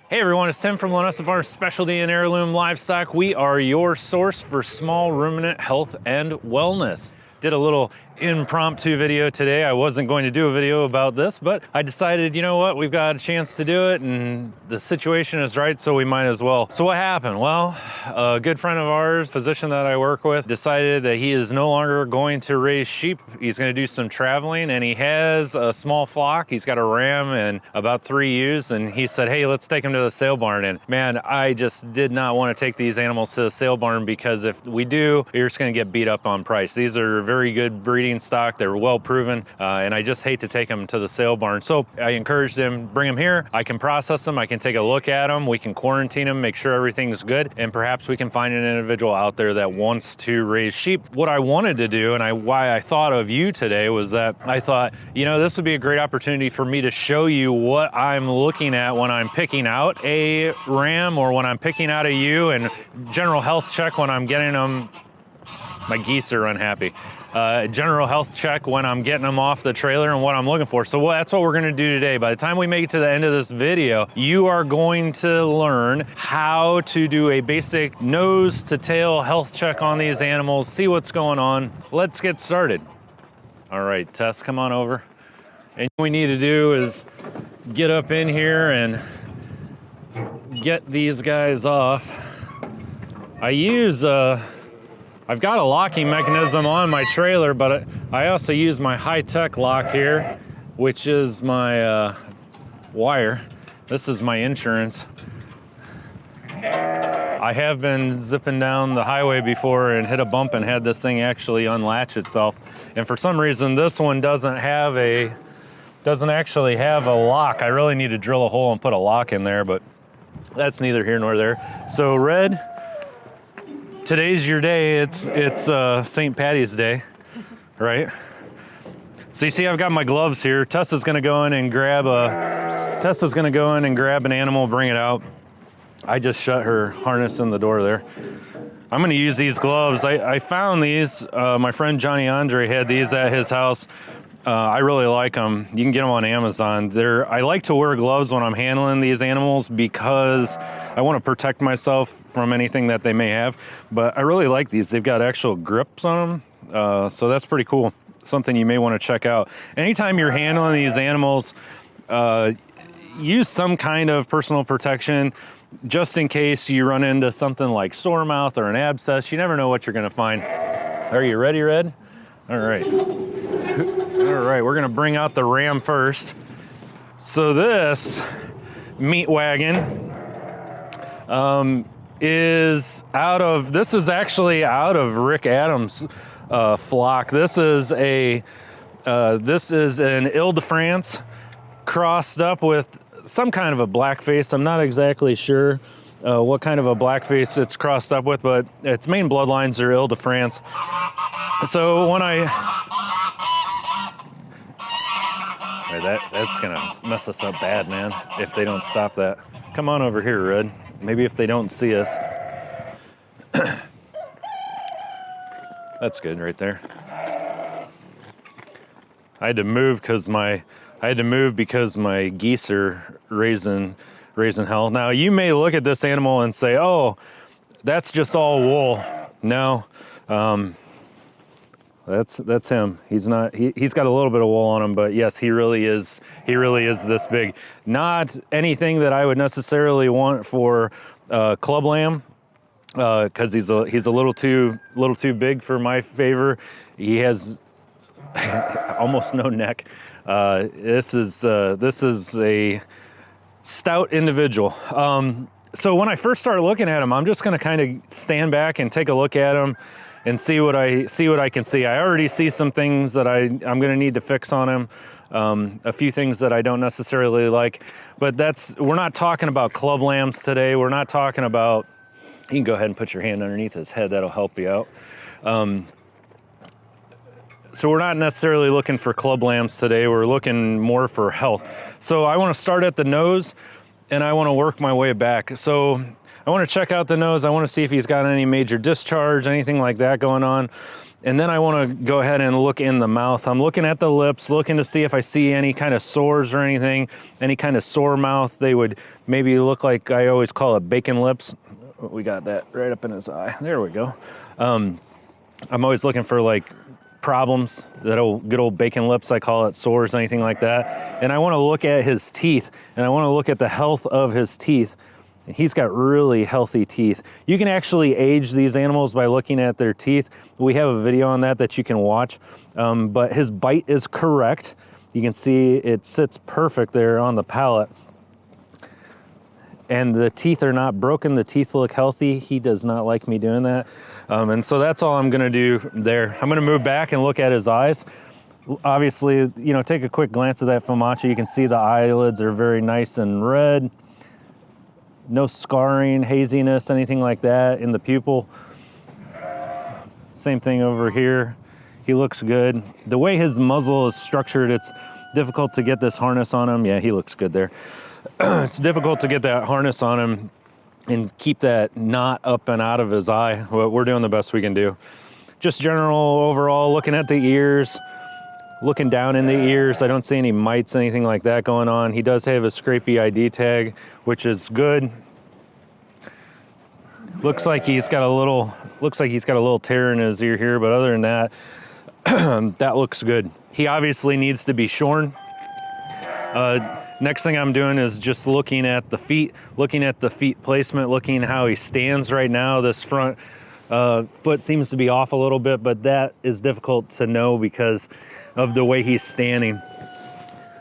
Hey everyone, it's Tim from Linessa Farm Specialty and Heirloom Livestock. We are your source for small ruminant health and wellness. Did a little impromptu video today. I wasn't going to do a video about this, but I decided, you know what, we've got a chance to do it and the situation is right, so we might as well. So what happened? Well, a good friend of ours, physician that I work with, decided that he is no longer going to raise sheep. He's going to do some traveling, and he has a small flock. He's got a ram and about 3 ewes, and he said, hey, let's take him to the sale barn. And man, I just did not want to take these animals to the sale barn, because if we do, you're just going to get beat up on price. These are very good breeding stock. They're well proven, and I just hate to take them to the sale barn. So I encouraged him, bring them here. I can process them. I can take a look at them. We can quarantine them, make sure everything's good, and perhaps we can find an individual out there that wants to raise sheep. What I wanted to do, and why I thought of you today, was that I thought, you know, this would be a great opportunity for me to show you what I'm looking at when I'm picking out a ram or when I'm picking out a ewe, and general health check when I'm getting them. My geese are unhappy. General health check when I'm getting them off the trailer and what I'm looking for. So that's what we're gonna do today. By the time we make it to the end of this video, you are going to learn how to do a basic nose to tail health check on these animals, see what's going on. Let's get started. All right, Tess, come on over. And what we need to do is get up in here and get these guys off. I've got a locking mechanism on my trailer, but I also use my high-tech lock here, which is my wire. This is my insurance. I have been zipping down the highway before and hit a bump and had this thing actually unlatch itself. And for some reason, this one doesn't actually have a lock. I really need to drill a hole and put a lock in there, but that's neither here nor there. So Red, today's your day. It's St. Patty's Day, right? So you see, I've got my gloves here. Tessa's gonna go in and grab an animal, bring it out. I just shut her harness in the door there. I'm gonna use these gloves. I found these. My friend Johnny Andre had these at his house. I really like them. You can get them on Amazon. I like to wear gloves when I'm handling these animals because I want to protect myself from anything that they may have. But I really like these. They've got actual grips on them. So that's pretty cool. Something you may want to check out. Anytime you're handling these animals, use some kind of personal protection just in case you run into something like sore mouth or an abscess. You never know what you're going to find. Are you ready, Red? All right. All right, we're gonna bring out the ram first. So this meat wagon is actually out of Rick Adams' flock. This is an Ile-de-France crossed up with some kind of a blackface. I'm not exactly sure what kind of a blackface it's crossed up with, but its main bloodlines are Ile-de-France. So when that's gonna mess us up bad, man, if they don't stop that. Come on over here, Red. Maybe if they don't see us. That's good right there. I had to move because my geese are raising hell. Now you may look at this animal and say, oh, that's just all wool. No. That's him. He's got a little bit of wool on him, but yes, he really is this big. Not anything that I would necessarily want for club lamb, because he's a little too big for my favor. He has almost no neck. This is a stout individual. So when I first started looking at him, I'm just gonna kind of stand back and take a look at him and see what I can see. I already see some things that I'm gonna need to fix on him. A few things that I don't necessarily like, but we're not talking about club lambs today. We're not talking about, you can go ahead and put your hand underneath his head, that'll help you out. So we're not necessarily looking for club lambs today. We're looking more for health. So I wanna start at the nose and I wanna work my way back. So I want to check out the nose. I want to see if he's got any major discharge, anything like that going on. And then I want to go ahead and look in the mouth. I'm looking at the lips, looking to see if I see any kind of sores or anything, any kind of sore mouth. They would maybe look like, I always call it bacon lips. We got that right up in his eye. There we go. I'm always looking for like problems, that old good old bacon lips, I call it, sores, anything like that. And I want to look at his teeth, and I want to look at the health of his teeth. He's got really healthy teeth. You can actually age these animals by looking at their teeth. We have a video on that you can watch, but his bite is correct. You can see it sits perfect there on the palate. And the teeth are not broken. The teeth look healthy. He does not like me doing that. And so that's all I'm gonna do there. I'm gonna move back and look at his eyes. Obviously, you know, take a quick glance at that Famacha. You can see the eyelids are very nice and red. No scarring, haziness, anything like that in the pupil. Same thing over here. He looks good. The way his muzzle is structured, it's difficult to get this harness on him. Yeah, he looks good there. It's difficult to get that harness on him and keep that knot up and out of his eye. Well, we're doing the best we can do. Just general overall, looking at the ears, looking down in the ears. I don't see any mites, anything like that going on. He does have a scrapey ID tag, which is good. Looks like he's got a little tear in his ear here, but other than that, that looks good. He obviously needs to be shorn. Next thing I'm doing is just looking at the feet placement, looking how he stands right now. This front foot seems to be off a little bit, but that is difficult to know because of the way he's standing.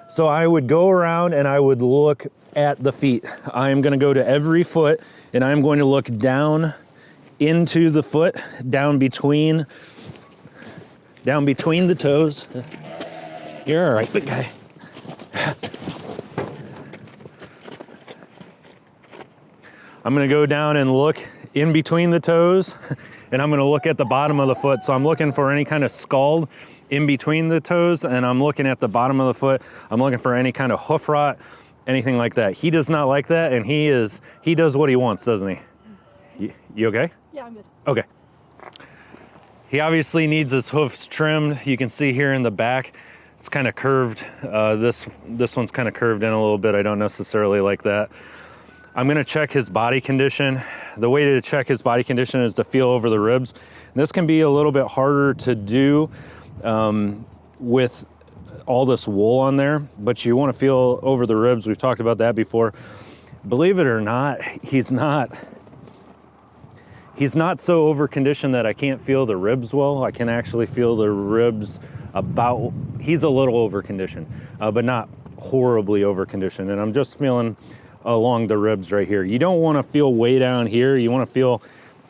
So I would go around and I would look at the feet. I am gonna go to every foot and I'm going to look down into the foot, down between the toes. You're all right, big guy. I'm gonna go down and look in between the toes, and I'm gonna look at the bottom of the foot. So I'm looking for any kind of scald in between the toes, and I'm looking at the bottom of the foot. I'm looking for any kind of hoof rot, anything like that. He does not like that, and he does what he wants, doesn't he? You okay? Yeah, I'm good. Okay. He obviously needs his hoofs trimmed. You can see here in the back, it's kind of curved. This one's kind of curved in a little bit. I don't necessarily like that. I'm gonna check his body condition. The way to check his body condition is to feel over the ribs. And this can be a little bit harder to do with all this wool on there, but you wanna feel over the ribs. We've talked about that before. Believe it or not, he's not so over conditioned that I can't feel the ribs well. I can actually feel the ribs he's a little over conditioned, but not horribly over conditioned. And I'm just feeling along the ribs right here. You don't want to feel way down here. You want to feel,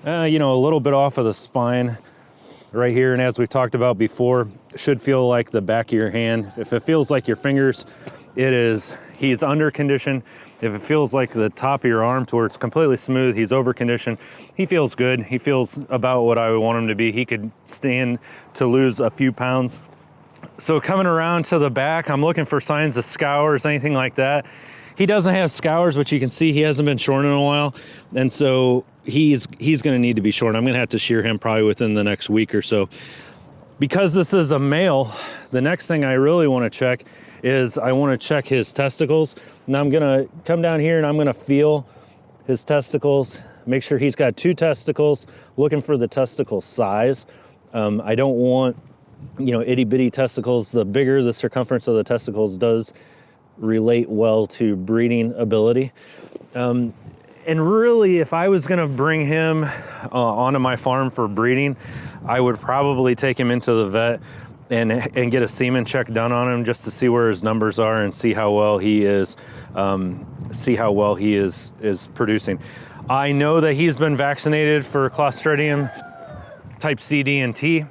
a little bit off of the spine right here. And as we talked about before, it should feel like the back of your hand. If it feels like your fingers, he's under conditioned. If it feels like the top of your arm to where it's completely smooth, he's over conditioned. He feels good. He feels about what I would want him to be. He could stand to lose a few pounds. So coming around to the back, I'm looking for signs of scours, anything like that. He doesn't have scours, but you can see he hasn't been shorn in a while. And so he's gonna need to be shorn. I'm gonna have to shear him probably within the next week or so. Because this is a male, the next thing I really wanna check is I wanna check his testicles. And I'm gonna come down here and I'm gonna feel his testicles, make sure he's got 2 testicles, looking for the testicle size. I don't want, itty bitty testicles. The bigger the circumference of the testicles does relate well to breeding ability. And really, if I was gonna bring him onto my farm for breeding, I would probably take him into the vet and get a semen check done on him just to see where his numbers are and see how well he is, is producing. I know that he's been vaccinated for Clostridium type C, D, and T.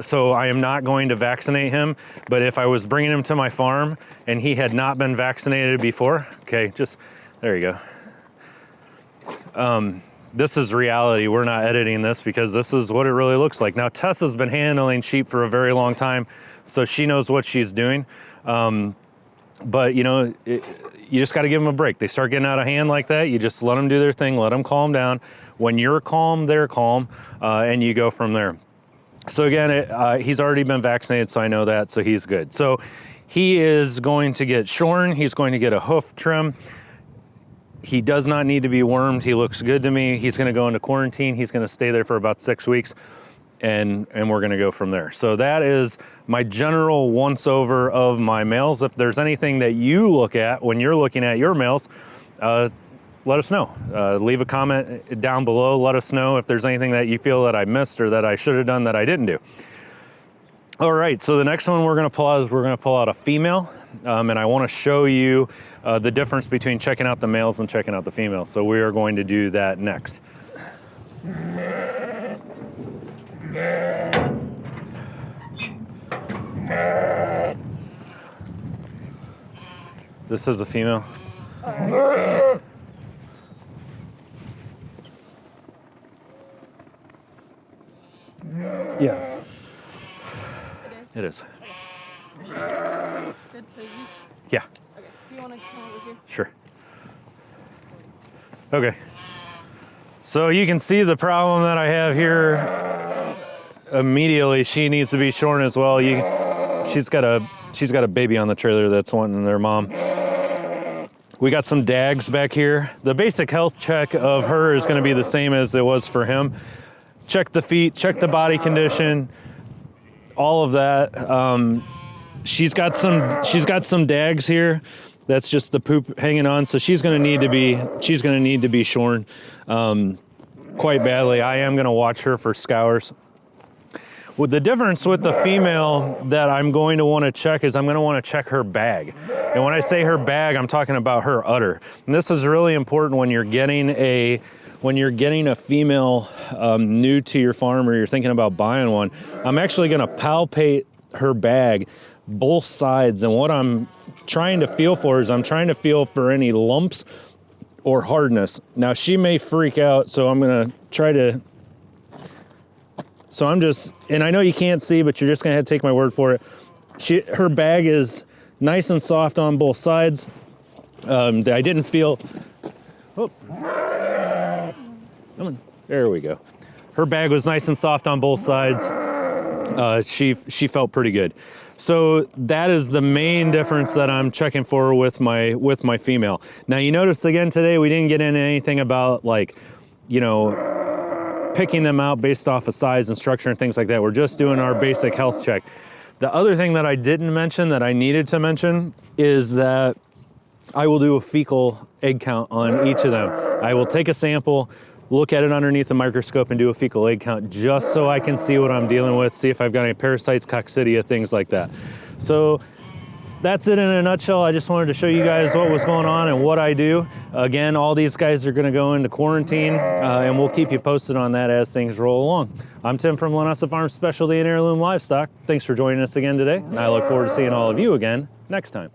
So I am not going to vaccinate him, but if I was bringing him to my farm and he had not been vaccinated before, okay, there you go. This is reality. We're not editing this because this is what it really looks like. Now, Tessa's been handling sheep for a very long time, so she knows what she's doing. But you know, you just got to give them a break. They start getting out of hand like that, you just let them do their thing, let them calm down. When you're calm, they're calm, and you go from there. So again, he's already been vaccinated, so I know that, so he's good. So he is going to get shorn, he's going to get a hoof trim. He does not need to be wormed. He looks good to me. He's going to go into quarantine. He's going to stay there for about 6 weeks, and we're going to go from there. So that is my general once over of my males. If there's anything that you look at when you're looking at your males, let us know. Leave a comment down below. Let us know if there's anything that you feel that I missed or that I should have done that I didn't do. All right, so the next one we're going to pull out is we're going to pull out a female, and I want to show you the difference between checking out the males and checking out the females. So we are going to do that next. This is a female. Yeah. It is. Good to use? Yeah. Okay. Do you want to come over here? Sure. Okay. So you can see the problem that I have here. Immediately, she needs to be shorn as well. She's got a baby on the trailer that's wanting their mom. We got some dags back here. The basic health check of her is going to be the same as it was for him. Check the feet, check the body condition, all of that. She's got some dags here. That's just the poop hanging on. So she's going to need to be shorn quite badly. I am going to watch her for scours. Well, the difference with the female that I'm going to want to check is I'm going to want to check her bag. And when I say her bag, I'm talking about her udder. And this is really important when you're getting a female new to your farm or you're thinking about buying one. I'm actually going to palpate her bag, both sides. And what I'm trying to feel for is I'm trying to feel for any lumps or hardness. Now she may freak out, so I'm going to try to. So I'm just, and I know you can't see, but you're just going to have to take my word for it. Her bag is nice and soft on both sides. I didn't feel. Oh. Come on. There we go. Her bag was nice and soft on both sides. She felt pretty good. So that is the main difference that I'm checking for with my female. Now you notice again today we didn't get into anything about like, you know, picking them out based off of size and structure and things like that. We're just doing our basic health check. The other thing that I didn't mention that I needed to mention is that I will do a fecal egg count on each of them. I will take a sample, look at it underneath the microscope and do a fecal egg count just so I can see what I'm dealing with, see if I've got any parasites, coccidia, things like that. So that's it in a nutshell. I just wanted to show you guys what was going on and what I do. Again, all these guys are going to go into quarantine, and we'll keep you posted on that as things roll along. I'm Tim from Linessa Farm Specialty and Heirloom Livestock. Thanks for joining us again today, and I look forward to seeing all of you again next time.